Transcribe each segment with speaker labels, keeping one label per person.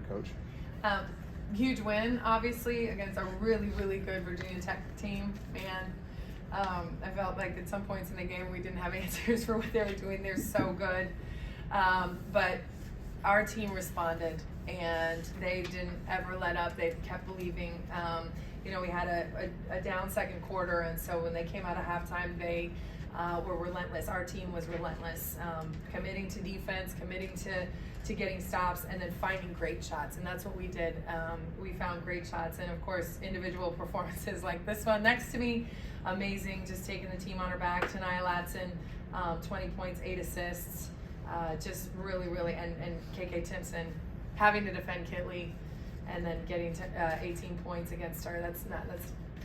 Speaker 1: Coach?
Speaker 2: Huge win, obviously, against a really, really good Virginia Tech team. Man, I felt like at some points in the game we didn't have answers for what they were doing. They're so good. But our team responded, and they didn't ever let up. They kept believing. We had a down second quarter, and so when they came out of halftime, they were relentless. Our team was relentless, committing to defense, committing to getting stops, and then finding great shots, and that's what we did. We found great shots, and of course, individual performances like this one next to me, amazing, just taking the team on her back. Taya Latson, 20 points, 8 assists, just really, really, and KK Timpson having to defend Kitley, and then getting to 18 points against her. That's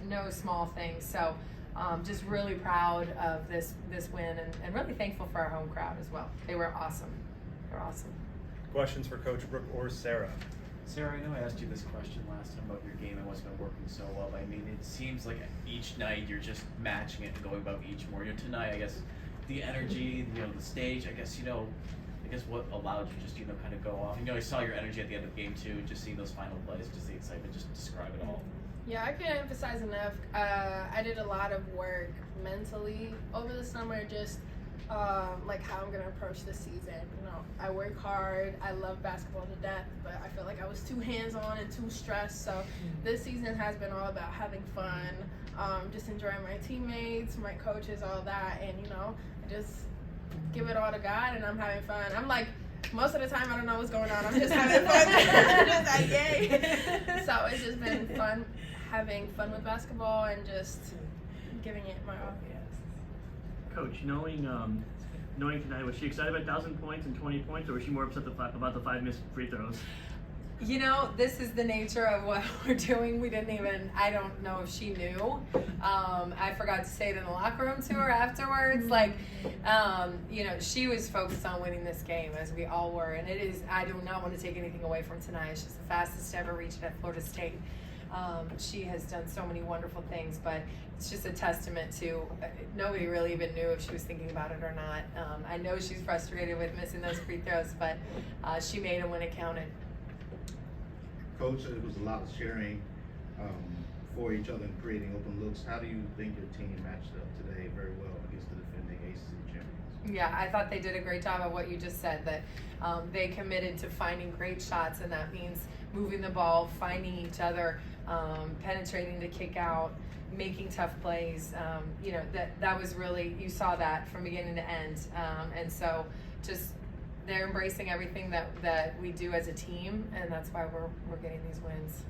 Speaker 2: no small thing. So just really proud of this win, and really thankful for our home crowd as well. They were awesome. They're awesome.
Speaker 1: Questions for Coach Brooke or Sara?
Speaker 3: Sara, I know I asked you this question last time about your game and what's been working so well. I mean, it seems like each night you're just matching it and going above each more. Tonight, I guess, the energy, the stage, I guess what allowed you just, kind of go off. I saw your energy at the end of game 2, just seeing those final plays, just the excitement, just describe it all.
Speaker 4: Yeah, I can't emphasize enough. I did a lot of work mentally over the summer, just like how I'm going to approach this season. I work hard. I love basketball to death, but I feel like I was too hands-on and too stressed. So this season has been all about having fun, just enjoying my teammates, my coaches, all that. And, I just give it all to God, and I'm having fun. I'm like, most of the time I don't know what's going on. I'm just having fun. Just like, yay. So it's just been fun having fun with basketball and just giving it my all.
Speaker 5: Coach, knowing tonight, was she excited about 1,000 points and 20 points, or was she more upset about the 5 missed free throws?
Speaker 2: This is the nature of what we're doing. I don't know if she knew. I forgot to say it in the locker room to her afterwards. She was focused on winning this game, as we all were. And I do not want to take anything away from tonight. She's the fastest to ever reach it at Florida State. She has done so many wonderful things, but it's just a testament to nobody really even knew if she was thinking about it or not. I know she's frustrated with missing those free throws, but she made them when it counted.
Speaker 6: Coach, it was a lot of sharing for each other and creating open looks. How do you think your team matched up today very well against the defending ACC champions?
Speaker 2: Yeah, I thought they did a great job of what you just said, that they committed to finding great shots, and that means moving the ball, finding each other, penetrating to kick out, making tough plays. That was really, you saw that from beginning to end. And so just they're embracing everything that we do as a team, and that's why we're getting these wins.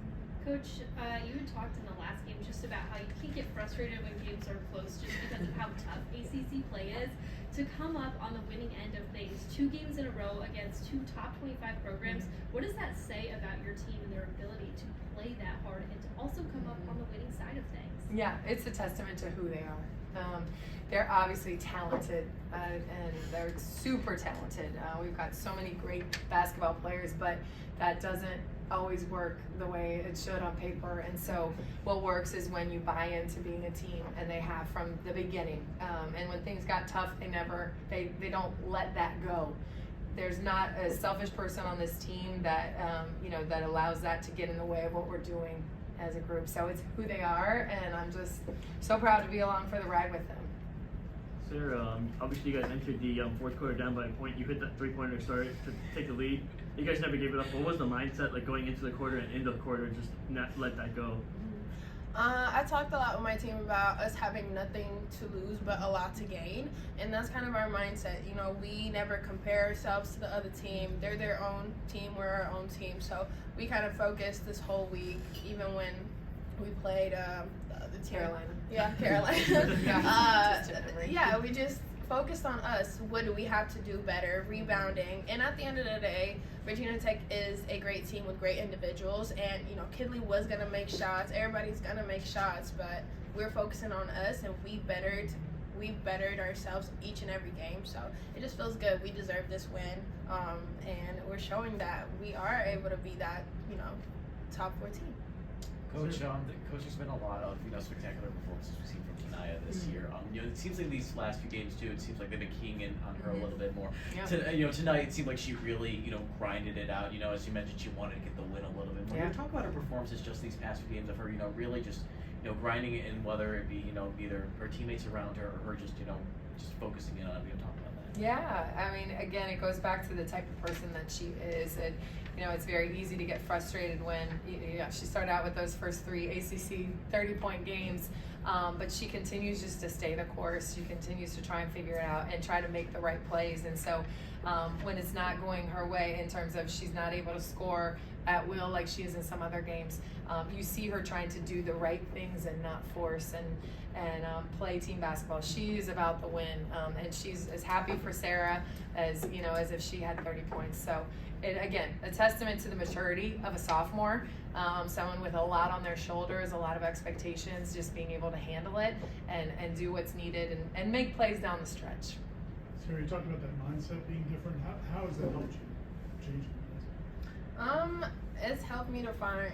Speaker 7: Coach, you had talked in the last game just about how you can get frustrated when games are close just because of how tough ACC play is. To come up on the winning end of things, 2 games in a row against 2 top 25 programs, what does that say about your team and their ability to play that hard and to also come up on the winning side of things?
Speaker 2: Yeah, it's a testament to who they are. They're obviously talented, and they're super talented. We've got so many great basketball players, but that doesn't always work the way it should on paper. And so what works is when you buy into being a team, and they have from the beginning. And when things got tough, they don't let that go. There's not a selfish person on this team that that allows that to get in the way of what we're doing as a group. So it's who they are, and I'm just so proud to be along for the ride with them.
Speaker 5: Sara, obviously you guys entered the fourth quarter down by a point. You hit that 3-pointer to start to take the lead. You guys never gave it up. What was the mindset like going into the quarter and into the quarter, just not let that go?
Speaker 4: I talked a lot with my team about us having nothing to lose but a lot to gain, and that's kind of our mindset. We never compare ourselves to the other team. They're their own team, we're our own team. So we kind of focused this whole week, even when we played the other team.
Speaker 2: Carolina.
Speaker 4: Yeah, Carolina. We just focused on us. What do we have to do better? Rebounding. And at the end of the day, Virginia Tech is a great team with great individuals. And, Kitley was going to make shots. Everybody's going to make shots. But we're focusing on us, and we bettered ourselves each and every game. So it just feels good. We deserve this win. And we're showing that we are able to be that, top 4 team.
Speaker 3: Coach, there's been a lot of spectacular performances we've seen from Taya this year. It seems like these last few games too. It seems like they've been keying in on her a little bit more.
Speaker 2: Yeah.
Speaker 3: Tonight it seemed like she really grinded it out. As you mentioned, she wanted to get the win a little bit more.
Speaker 2: Yeah.
Speaker 3: Talk about her performances just these past few games of her. Really just grinding it in, whether it be either her teammates around her or her just just focusing in on it. Talk about that.
Speaker 2: Yeah, I mean, again, it goes back to the type of person that she is. And, it's very easy to get frustrated when she started out with those first 3 ACC 30-point games, but she continues just to stay the course. She continues to try and figure it out and try to make the right plays. And so when it's not going her way in terms of she's not able to score at will like she is in some other games, you see her trying to do the right things and not force and play team basketball. She is about the win, and she's as happy for Sara as as if she had 30 points. So again, a testament to the maturity of a sophomore, someone with a lot on their shoulders, a lot of expectations, just being able to handle it and do what's needed and make plays down the stretch.
Speaker 8: Sara, you talked about that mindset being different. How has that helped you change it?
Speaker 4: It's helped me to find,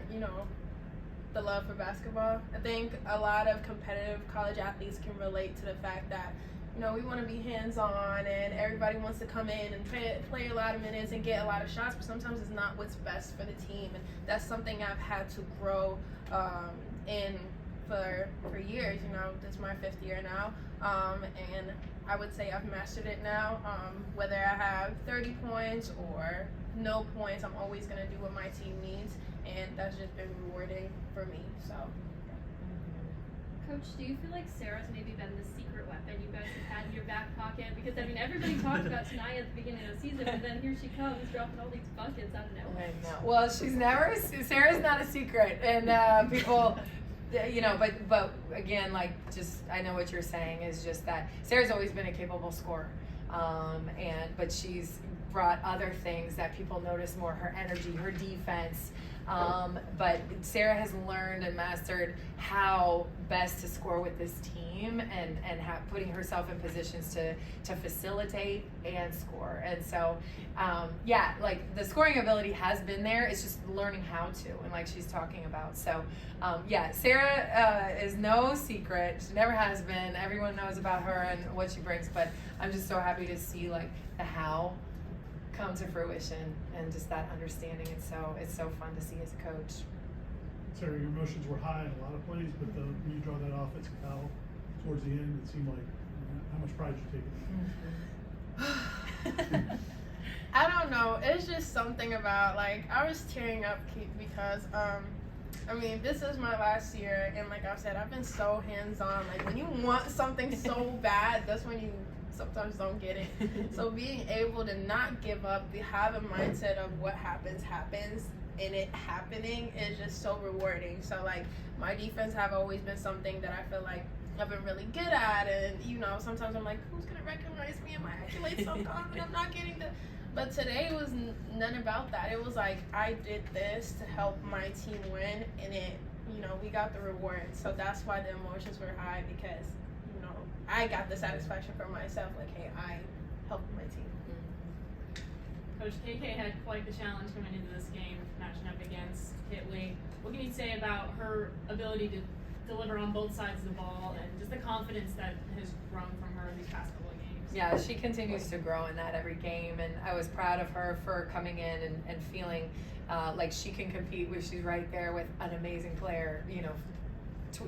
Speaker 4: the love for basketball. I think a lot of competitive college athletes can relate to the fact that, we want to be hands-on and everybody wants to come in and play a lot of minutes and get a lot of shots, but sometimes it's not what's best for the team. And that's something I've had to grow in for years. This is my 5th year now, and I would say I've mastered it now. Whether I have 30 points or no points, I'm always going to do what my team needs, and that's just been rewarding for me. So.
Speaker 7: Coach, do you feel like Sarah's maybe been the secret weapon you guys have had in your back pocket? Because, everybody talked about Taya at the beginning of the season, but then here she comes dropping all these buckets out of nowhere.
Speaker 2: I know. Well, Sarah's not a secret. And people, but again, I know what you're saying is just that Sarah's always been a capable scorer. But she's brought other things that people notice more, her energy, her defense. But Sara has learned and mastered how best to score with this team and putting herself in positions to facilitate and score. And so, the scoring ability has been there. It's just learning how to, and like she's talking about. So, Sara is no secret. She never has been. Everyone knows about her and what she brings. But I'm just so happy to see the how come to fruition and just that understanding. It's so fun to see as a coach.
Speaker 8: Sara, your emotions were high in a lot of plays, but when you draw that offensive foul towards the end, it seemed like how much pride you take in that?
Speaker 4: I don't know. It's just something about I was tearing up because this is my last year, and like I've said, I've been so hands-on. When you want something so bad, that's when you sometimes don't get it. So being able to not give up, to have a mindset of what happens, and it happening is just so rewarding. So my defense have always been something that I feel like I've been really good at, and sometimes I'm like, who's gonna recognize me? Am I accolades so confident I'm not getting the. But today was none about that. It was I did this to help my team win, and it, we got the reward. So that's why the emotions were high, because I got the satisfaction for myself, hey, I helped my team.
Speaker 9: Coach, KK had quite the challenge coming into this game, matching up against Kitley. What can you say about her ability to deliver on both sides of the ball and just the confidence that has grown from her these past couple of games?
Speaker 2: Yeah, she continues to grow in that every game, and I was proud of her for coming in and feeling like she can compete she's right there with an amazing player,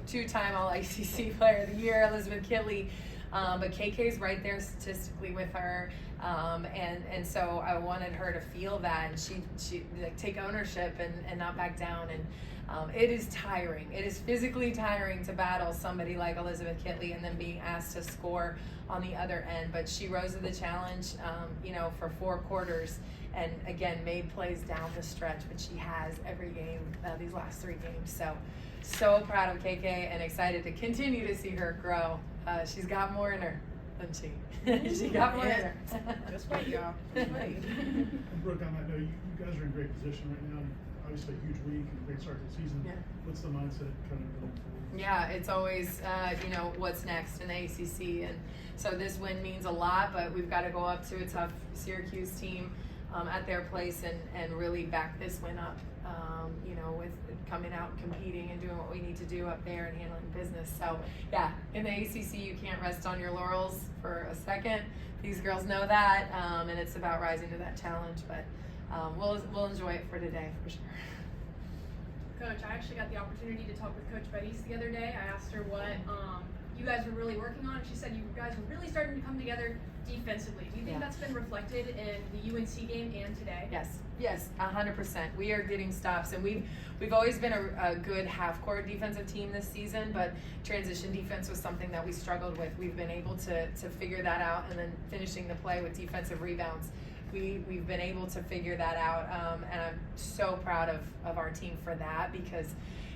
Speaker 2: two-time All-ACC Player of the Year, Elizabeth Kitley, but KK's right there statistically with her, and so I wanted her to feel that, and she take ownership and not back down. And it is tiring. It is physically tiring to battle somebody like Elizabeth Kitley and then being asked to score on the other end. But she rose to the challenge, for 4 quarters, and again made plays down the stretch, which she has every game these last 3 games. So proud of KK and excited to continue to see her grow. She's got more in her, doesn't she? She got more in her.
Speaker 4: Just wait, y'all. Just wait.
Speaker 8: And Brooke, on that note, you guys are in great position right now. Obviously a huge week and a great start to the season.
Speaker 2: Yeah.
Speaker 8: What's the mindset kind of going forward?
Speaker 2: Yeah, it's always, what's next in the ACC. And so this win means a lot, but we've got to go up to a tough Syracuse team at their place and really back this win up, you know, with coming out, competing, and doing what we need to do up there and handling business. So, yeah, in the ACC, you can't rest on your laurels for a second. These girls know that, and it's about rising to that challenge. But we'll enjoy it for today, for sure.
Speaker 10: Coach, I actually got the opportunity to talk with Coach Bejedi the other day. I asked her what you guys were really working on. She said you guys were really starting to come together defensively. Do you think that's been reflected in the UNC game and today?
Speaker 2: Yes, 100%. We are getting stops, and we've always been a good half-court defensive team this season, but transition defense was something that we struggled with. We've been able to figure that out, and then finishing the play with defensive rebounds. We've been able to figure that out, and I'm so proud of our team for that, because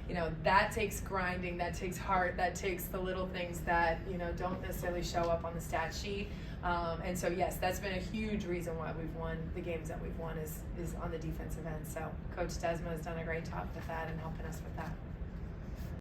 Speaker 2: you know that takes grinding, that takes heart, that takes the little things that you know don't necessarily show up on the stat sheet. And so yes, that's been a huge reason why we've won the games that we've won is on the defensive end. So Coach Desma has done a great job with that and helping us with that.